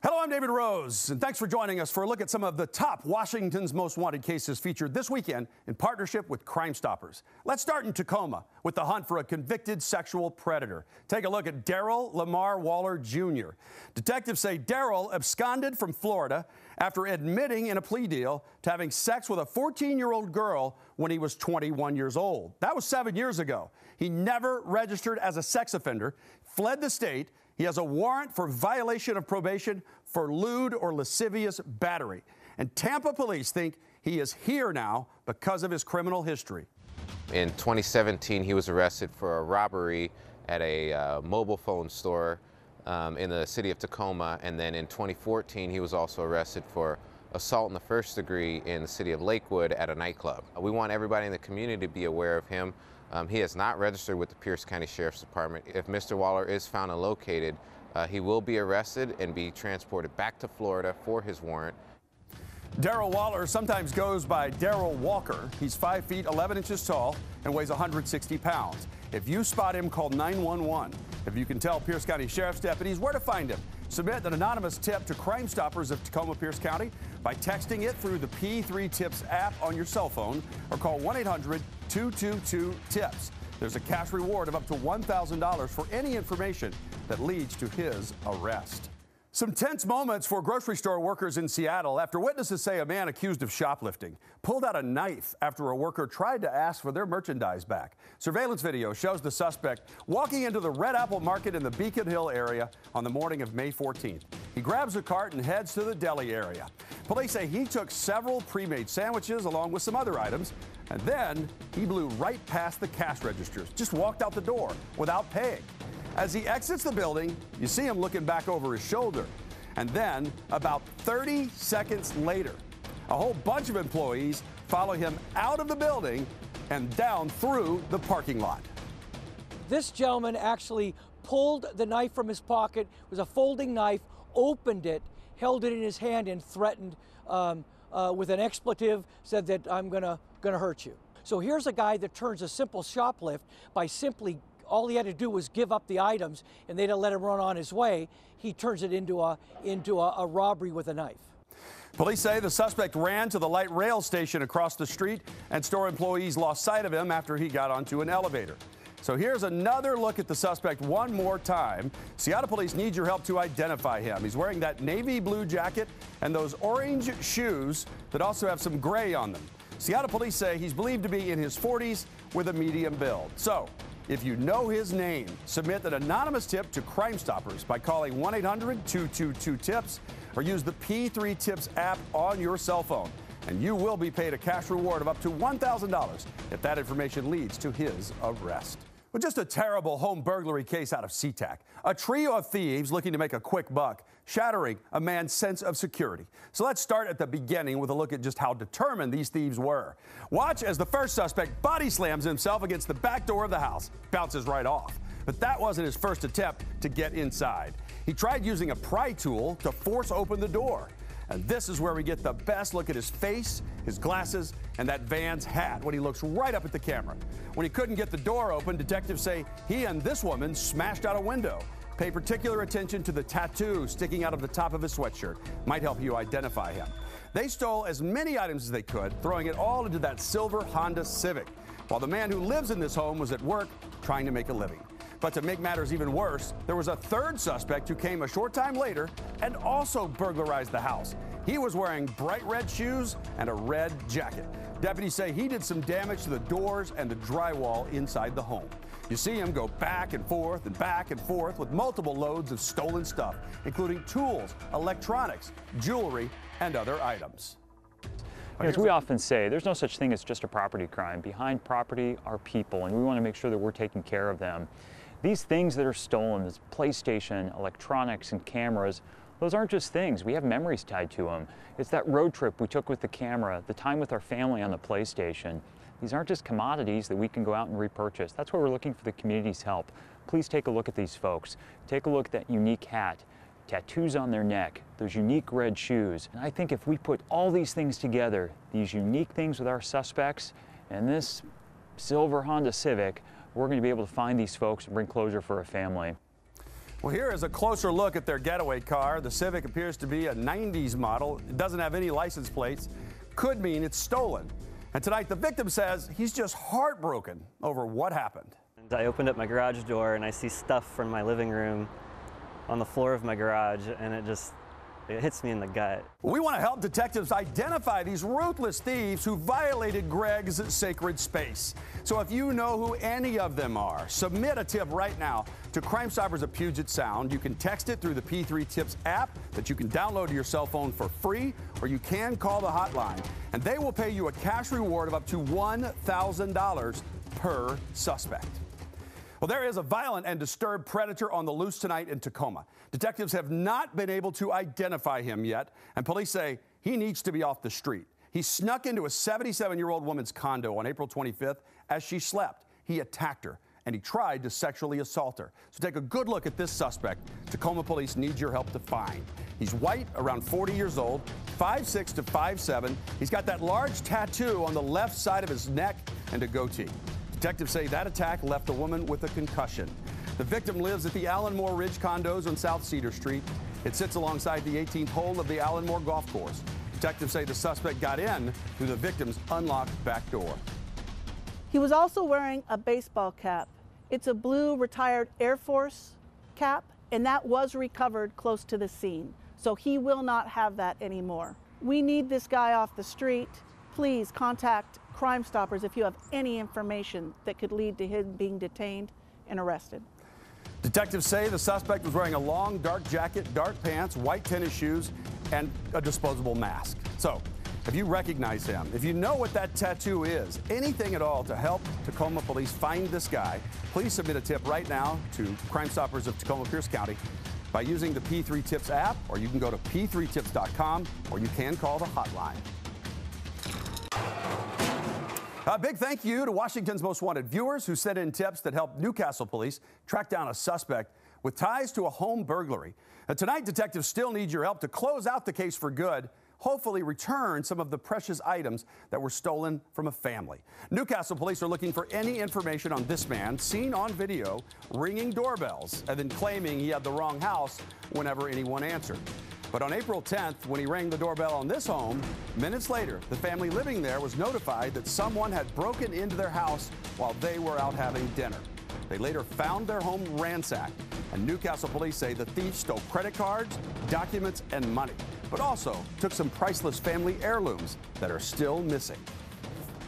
Hello, I'm David Rose, and thanks for joining us for a look at some of the top Washington's most wanted cases featured this weekend in partnership with Crime Stoppers. Let's start in Tacoma with the hunt for a convicted sexual predator. Take a look at Darryl Lamarr Waller, Jr. Detectives say Darryl absconded from Florida after admitting in a plea deal to having sex with a 14-year-old girl when he was 21 years old. That was 7 years ago. He never registered as a sex offender, fled the state. He has a warrant for violation of probation for lewd or lascivious battery. And Tampa Police think he is here now because of his criminal history. In 2017, he was arrested for a robbery at a mobile phone store in the city of Tacoma. And then in 2014, he was also arrested for assault in the first degree in the city of Lakewood at a nightclub. We want everybody in the community to be aware of him. He has not registered with the Pierce County Sheriff's Department. If Mr. Waller is found and located, he will be arrested and be transported back to Florida for his warrant. Darryl Waller sometimes goes by Darryl Walker. He's 5 feet 11 inches tall and weighs 160 pounds. If you spot him, call 911. If you can tell Pierce County Sheriff's deputies where to find him, submit an anonymous tip to Crime Stoppers of Tacoma, Pierce County by texting it through the P3 Tips app on your cell phone or call 1-800-222-TIPS. There's a cash reward of up to $1,000 for any information that leads to his arrest. Some tense moments for grocery store workers in Seattle after witnesses say a man accused of shoplifting pulled out a knife after a worker tried to ask for their merchandise back. Surveillance video shows the suspect walking into the Red Apple Market in the Beacon Hill area on the morning of May 14th. He grabs a cart and heads to the deli area. Police say he took several pre-made sandwiches along with some other items, and then he blew right past the cash registers, just walked out the door without paying. As he exits the building, you see him looking back over his shoulder. And then, about 30 seconds later, a whole bunch of employees follow him out of the building and down through the parking lot. This gentleman actually pulled the knife from his pocket. It was a folding knife, opened it, held it in his hand, and threatened with an expletive, said that I'm gonna hurt you. So here's a guy that turns a simple shoplift by simply all he had to do was give up the items, and they didn't let him run on his way. He turns it into a robbery with a knife. Police say the suspect ran to the light rail station across the street, and store employees lost sight of him after he got onto an elevator. So here's another look at the suspect one more time. Seattle Police need your help to identify him. He's wearing that navy blue jacket and those orange shoes that also have some gray on them. Seattle Police say he's believed to be in his 40s with a medium build. So if you know his name, submit an anonymous tip to Crime Stoppers by calling 1-800-222-TIPS or use the P3 Tips app on your cell phone. And you will be paid a cash reward of up to $1,000 if that information leads to his arrest. But just a terrible home burglary case out of SeaTac. A trio of thieves looking to make a quick buck, shattering a man's sense of security. So let's start at the beginning with a look at just how determined these thieves were. Watch as the first suspect body slams himself against the back door of the house, bounces right off. But that wasn't his first attempt to get inside. He tried using a pry tool to force open the door. And this is where we get the best look at his face, his glasses, and that van's hat when he looks right up at the camera. When he couldn't get the door open, detectives say he and this woman smashed out a window. Pay particular attention to the tattoo sticking out of the top of his sweatshirt. Might help you identify him. They stole as many items as they could, throwing it all into that silver Honda Civic, while the man who lives in this home was at work trying to make a living. But to make matters even worse, there was a third suspect who came a short time later and also burglarized the house. He was wearing bright red shoes and a red jacket. Deputies say he did some damage to the doors and the drywall inside the home. You see him go back and forth with multiple loads of stolen stuff, including tools, electronics, jewelry, and other items. As we often say, there's no such thing as just a property crime. Behind property are people, and we want to make sure that we're taking care of them. These things that are stolen, this PlayStation, electronics, and cameras, those aren't just things. We have memories tied to them. It's that road trip we took with the camera, the time with our family on the PlayStation. These aren't just commodities that we can go out and repurchase. That's why we're looking for the community's help. Please take a look at these folks. Take a look at that unique hat, tattoos on their neck, those unique red shoes. And I think if we put all these things together, these unique things with our suspects and this silver Honda Civic, we're going to be able to find these folks and bring closure for a family. Well, here is a closer look at their getaway car. The Civic appears to be a 90s model. It doesn't have any license plates. Could mean it's stolen. And tonight, the victim says he's just heartbroken over what happened. I opened up my garage door and I see stuff from my living room on the floor of my garage, and it hits me in the gut. We want to help detectives identify these ruthless thieves who violated Greg's sacred space. So if you know who any of them are, submit a tip right now to Crime Stoppers of Puget Sound. You can text it through the P3 Tips app that you can download to your cell phone for free, or you can call the hotline, and they will pay you a cash reward of up to $1,000 per suspect. Well, there is a violent and disturbed predator on the loose tonight in Tacoma. Detectives have not been able to identify him yet, and police say he needs to be off the street. He snuck into a 77-year-old woman's condo on April 25th as she slept. He attacked her, and he tried to sexually assault her. So take a good look at this suspect Tacoma police need your help to find. He's white, around 40 years old, 5'6" to 5'7". He's got that large tattoo on the left side of his neck and a goatee. Detectives say that attack left the woman with a concussion. The victim lives at the Allenmore Ridge condos on South Cedar Street. It sits alongside the 18th hole of the Allenmore golf course. Detectives say the suspect got in through the victim's unlocked back door. He was also wearing a baseball cap. It's a blue retired Air Force cap, and that was recovered close to the scene. So he will not have that anymore. We need this guy off the street. Please contact Crime Stoppers if you have any information that could lead to him being detained and arrested. Detectives say the suspect was wearing a long dark jacket, dark pants, white tennis shoes, and a disposable mask. So, if you recognize him, if you know what that tattoo is, anything at all to help Tacoma police find this guy, please submit a tip right now to Crime Stoppers of Tacoma Pierce County by using the P3 Tips app, or you can go to p3tips.com, or you can call the hotline. A big thank you to Washington's Most Wanted viewers who sent in tips that helped Newcastle police track down a suspect with ties to a home burglary. Now, tonight, detectives still need your help to close out the case for good, hopefully return some of the precious items that were stolen from a family. Newcastle police are looking for any information on this man seen on video ringing doorbells and then claiming he had the wrong house whenever anyone answered. But on April 10th, when he rang the doorbell on this home, minutes later, the family living there was notified that someone had broken into their house while they were out having dinner. They later found their home ransacked, and Newcastle police say the thief stole credit cards, documents, and money, but also took some priceless family heirlooms that are still missing.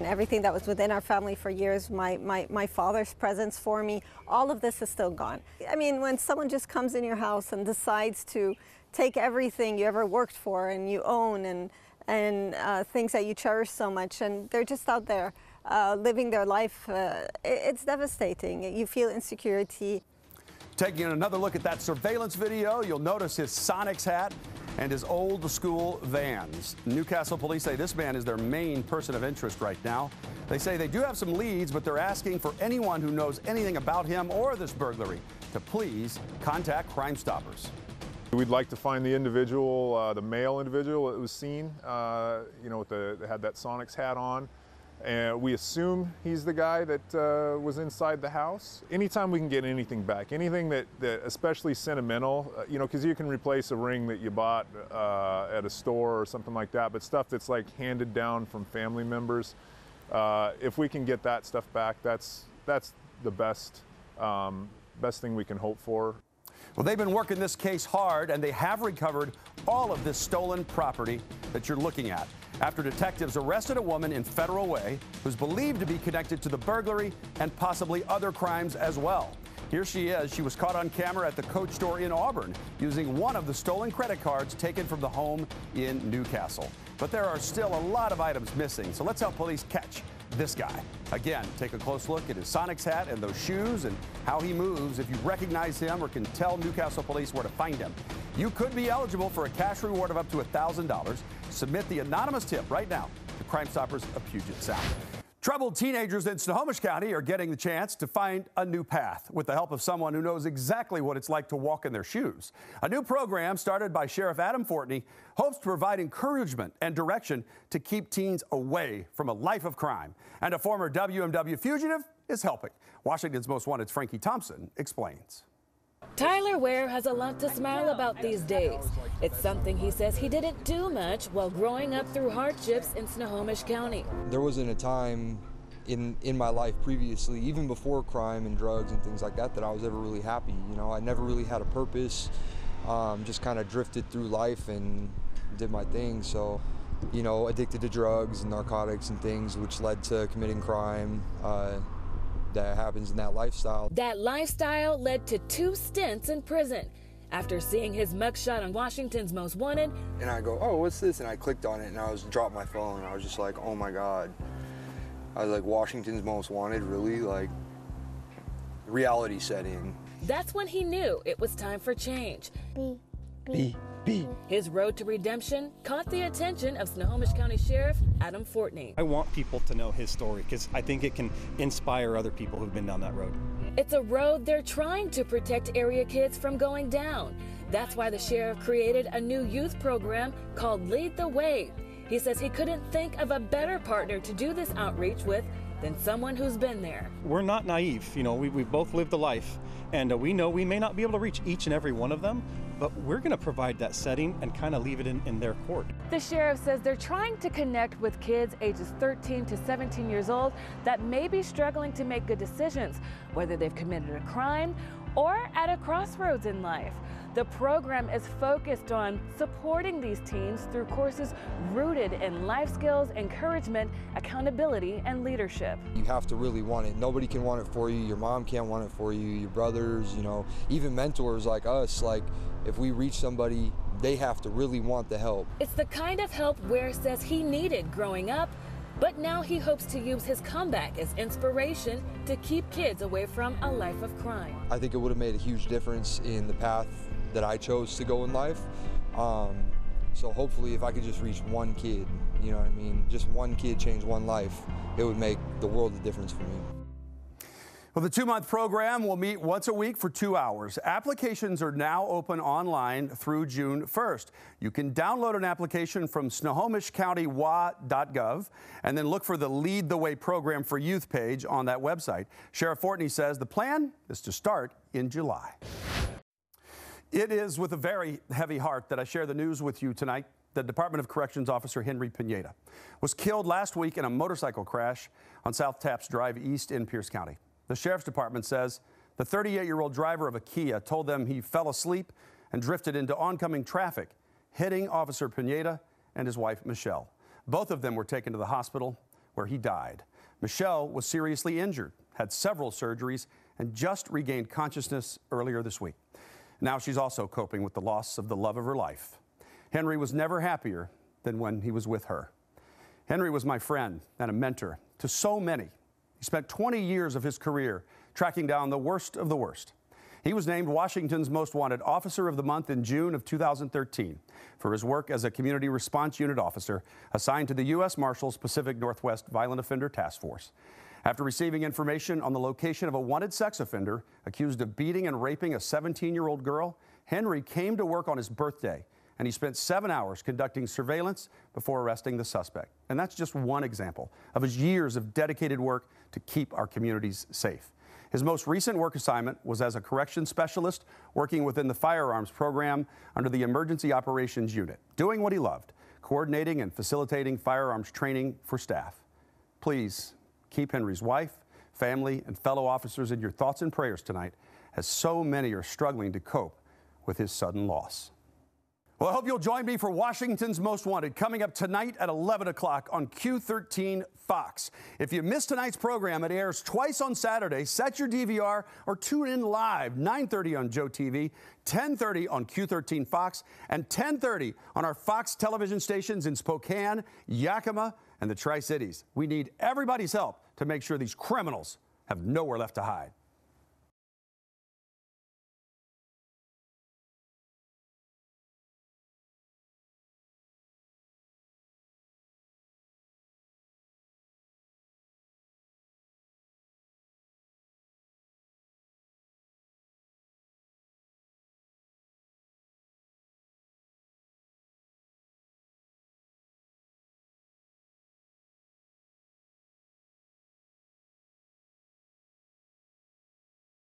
Everything that was within our family for years, my father's presents for me, all of this is still gone. I mean, when someone just comes in your house and decides to take everything you ever worked for and you own and things that you cherish so much, and they're just out there living their life, it's devastating. You feel insecurity. Taking another look at that surveillance video, you'll notice his Sonics hat and his old school Vans. Newcastle police say this man is their main person of interest right now. They say they do have some leads, but they're asking for anyone who knows anything about him or this burglary to please contact Crime Stoppers. We'd like to find the individual, the male individual that was seen, you know, that had that Sonics hat on. And we assume he's the guy that was inside the house. Anytime we can get anything back, anything that especially sentimental, you know, because you can replace a ring that you bought at a store or something like that, but stuff that's like handed down from family members, if we can get that stuff back, that's the best thing we can hope for. Well, they've been working this case hard, and they have recovered all of this stolen property that you're looking at after detectives arrested a woman in Federal Way who's believed to be connected to the burglary and possibly other crimes as well. Here she is. She was caught on camera at the Coach store in Auburn using one of the stolen credit cards taken from the home in Newcastle. But there are still a lot of items missing, so let's help police catch this guy. Again, take a close look at his Sonics hat and those shoes and how he moves. If you recognize him or can tell Newcastle police where to find him, you could be eligible for a cash reward of up to $1,000. Submit the anonymous tip right now to Crime Stoppers of Puget Sound. Troubled teenagers in Snohomish County are getting the chance to find a new path with the help of someone who knows exactly what it's like to walk in their shoes. A new program started by Sheriff Adam Fortney hopes to provide encouragement and direction to keep teens away from a life of crime. And a former WMW fugitive is helping. Washington's Most Wanted's Frankie Thompson explains. Tyler Ware has a lot to smile about these days. It's something he says he didn't do much while growing up through hardships in Snohomish County. There wasn't a time in my life previously, even before crime and drugs and things like that, that I was ever really happy. You know, I never really had a purpose, just kind of drifted through life and did my thing. So, you know, addicted to drugs and narcotics and things, which led to committing crime. That happens in that lifestyle. That lifestyle led to 2 stints in prison. After seeing his mugshot on Washington's Most Wanted. And I go, oh, what's this? And I clicked on it and I dropped my phone and I was just like, oh my God. I was like, Washington's Most Wanted, really? Like, reality set in. That's when he knew it was time for change. His road to redemption caught the attention of Snohomish County Sheriff Adam Fortney. I want people to know his story because I think it can inspire other people who've been down that road. It's a road they're trying to protect area kids from going down. That's why the sheriff created a new youth program called Lead the Way. He says he couldn't think of a better partner to do this outreach with than someone who's been there. We're not naive. You know, we've both lived a life, and we know we may not be able to reach each and every one of them, but we're going to provide that setting and kind of leave it in their court. The sheriff says they're trying to connect with kids ages 13 to 17 years old that may be struggling to make good decisions, whether they've committed a crime or at a crossroads in life. The program is focused on supporting these teens through courses rooted in life skills, encouragement, accountability, and leadership. You have to really want it. Nobody can want it for you. Your mom can't want it for you. Your brothers, you know, even mentors like us, like if we reach somebody, they have to really want the help. It's the kind of help Ware says he needed growing up, but now he hopes to use his comeback as inspiration to keep kids away from a life of crime. I think it would have made a huge difference in the path that I chose to go in life. So hopefully if I could just reach one kid, you know what I mean, just one kid change one life, it would make the world of difference for me. Well, the 2-month program will meet once a week for 2 hours. Applications are now open online through June 1st. You can download an application from SnohomishCountyWA.gov and then look for the Lead the Way program for youth page on that website. Sheriff Fortney says the plan is to start in July. It is with a very heavy heart that I share the news with you tonight. The Department of Corrections officer Henry Pineda was killed last week in a motorcycle crash on South Taps Drive East in Pierce County. The Sheriff's Department says the 38-year-old driver of a Kia told them he fell asleep and drifted into oncoming traffic, hitting Officer Pineda and his wife, Michelle. Both of them were taken to the hospital where he died. Michelle was seriously injured, had several surgeries, and just regained consciousness earlier this week. Now she's also coping with the loss of the love of her life. Henry was never happier than when he was with her. Henry was my friend and a mentor to so many. He spent 20 years of his career tracking down the worst of the worst. He was named Washington's Most Wanted Officer of the Month in June of 2013 for his work as a Community Response Unit officer assigned to the U.S. Marshals Pacific Northwest Violent Offender Task Force. After receiving information on the location of a wanted sex offender accused of beating and raping a 17-year-old girl, Henry came to work on his birthday, and he spent 7 hours conducting surveillance before arresting the suspect. And that's just one example of his years of dedicated work to keep our communities safe. His most recent work assignment was as a corrections specialist working within the firearms program under the Emergency Operations Unit, doing what he loved, coordinating and facilitating firearms training for staff. Please keep Henry's wife, family, and fellow officers in your thoughts and prayers tonight, as so many are struggling to cope with his sudden loss. Well, I hope you'll join me for Washington's Most Wanted, coming up tonight at 11 o'clock on Q13 Fox. If you missed tonight's program, it airs twice on Saturday. Set your DVR or tune in live, 9:30 on Joe TV, 10:30 on Q13 Fox, and 10:30 on our Fox television stations in Spokane, Yakima, and the Tri-Cities. We need everybody's help to make sure these criminals have nowhere left to hide.